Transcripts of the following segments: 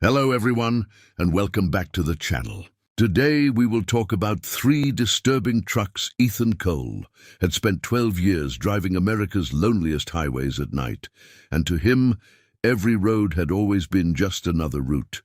Hello everyone, and welcome back to the channel. Today we will talk about 3 disturbing trucks Ethan Cole had spent 12 years driving America's loneliest highways at night, and to him, every road had always been just another route,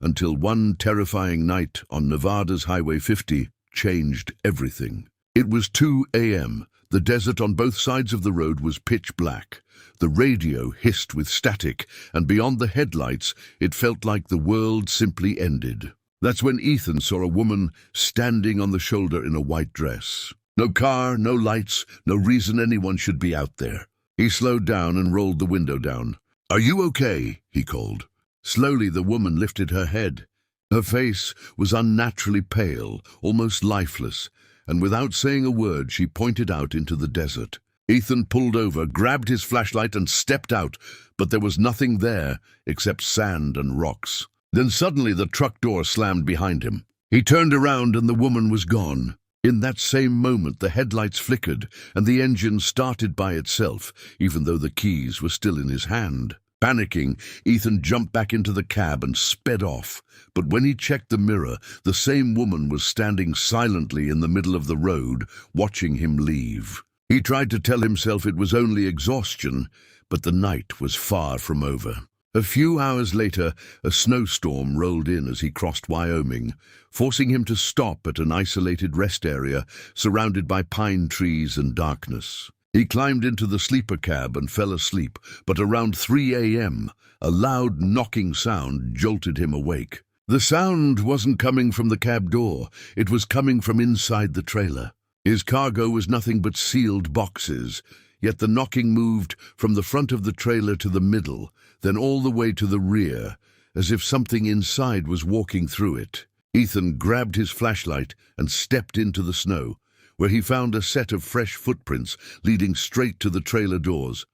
until one terrifying night on Nevada's Highway 50 changed everything. It was 2 a.m. The desert on both sides of the road was pitch black. The radio hissed with static, and beyond the headlights, it felt like the world simply ended. That's when Ethan saw a woman standing on the shoulder in a white dress. No car, no lights, no reason anyone should be out there. He slowed down and rolled the window down. "Are you okay?" he called. Slowly, the woman lifted her head. Her face was unnaturally pale, almost lifeless, and without saying a word, she pointed out into the desert. Ethan pulled over, grabbed his flashlight and stepped out, but there was nothing there except sand and rocks. Then suddenly the truck door slammed behind him. He turned around and the woman was gone. In that same moment, the headlights flickered and the engine started by itself, even though the keys were still in his hand. Panicking, Ethan jumped back into the cab and sped off. But when he checked the mirror, the same woman was standing silently in the middle of the road, watching him leave. He tried to tell himself it was only exhaustion, but the night was far from over. A few hours later, a snowstorm rolled in as he crossed Wyoming, forcing him to stop at an isolated rest area surrounded by pine trees and darkness. He climbed into the sleeper cab and fell asleep, but around 3 a.m., a loud knocking sound jolted him awake. The sound wasn't coming from the cab door, it was coming from inside the trailer. His cargo was nothing but sealed boxes, yet the knocking moved from the front of the trailer to the middle, then all the way to the rear, as if something inside was walking through it. Ethan grabbed his flashlight and stepped into the snow, where he found a set of fresh footprints leading straight to the trailer doors,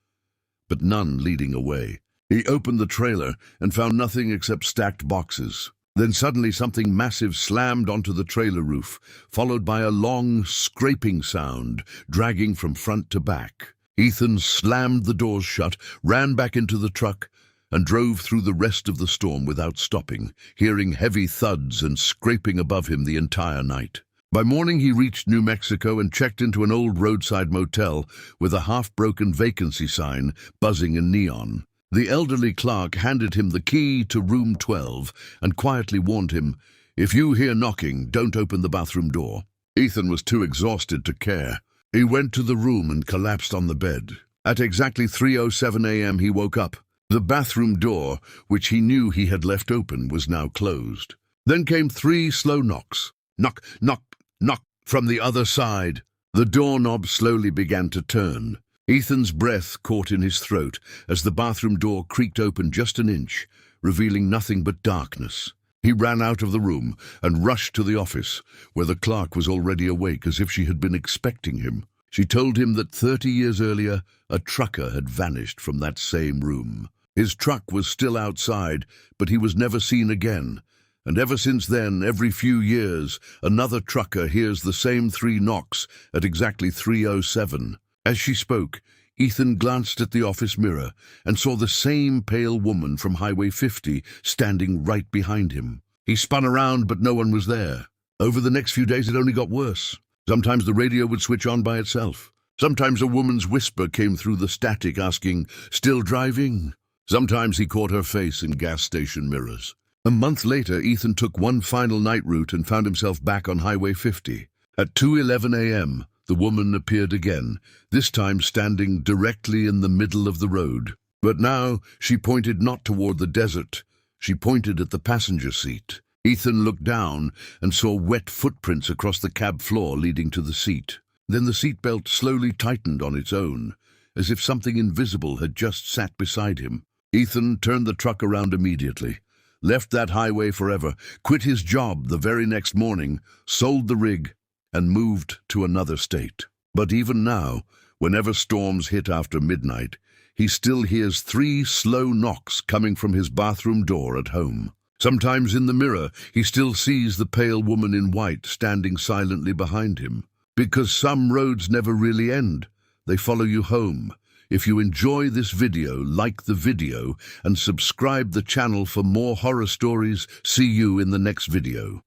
but none leading away. He opened the trailer and found nothing except stacked boxes. Then suddenly something massive slammed onto the trailer roof, followed by a long, scraping sound, dragging from front to back. Ethan slammed the doors shut, ran back into the truck, and drove through the rest of the storm without stopping, hearing heavy thuds and scraping above him the entire night. By morning he reached New Mexico and checked into an old roadside motel with a half-broken vacancy sign buzzing in neon. The elderly clerk handed him the key to room 12 and quietly warned him, "If you hear knocking, don't open the bathroom door." Ethan was too exhausted to care. He went to the room and collapsed on the bed. At exactly 3:07 a.m. he woke up. The bathroom door, which he knew he had left open, was now closed. Then came 3 slow knocks. Knock, knock, knock from the other side. The doorknob slowly began to turn. Ethan's breath caught in his throat as the bathroom door creaked open just an inch, revealing nothing but darkness. He ran out of the room and rushed to the office, where the clerk was already awake as if she had been expecting him. She told him that 30 years earlier, a trucker had vanished from that same room. His truck was still outside, but he was never seen again. And ever since then, every few years, another trucker hears the same 3 knocks at exactly 3:07. As she spoke, Ethan glanced at the office mirror and saw the same pale woman from Highway 50 standing right behind him. He spun around, but no one was there. Over the next few days, it only got worse. Sometimes the radio would switch on by itself. Sometimes a woman's whisper came through the static asking, "Still driving?" Sometimes he caught her face in gas station mirrors. A month later, Ethan took one final night route and found himself back on Highway 50. At 2:11 a.m., the woman appeared again, this time standing directly in the middle of the road. But now she pointed not toward the desert, she pointed at the passenger seat. Ethan looked down and saw wet footprints across the cab floor leading to the seat. Then the seatbelt slowly tightened on its own, as if something invisible had just sat beside him. Ethan turned the truck around immediately, left that highway forever, quit his job the very next morning, sold the rig, and moved to another state. But even now, whenever storms hit after midnight, he still hears 3 slow knocks coming from his bathroom door at home. Sometimes in the mirror, he still sees the pale woman in white standing silently behind him. Because some roads never really end. They follow you home, If you enjoy this video, like the video and subscribe the channel for more horror stories. See you in the next video.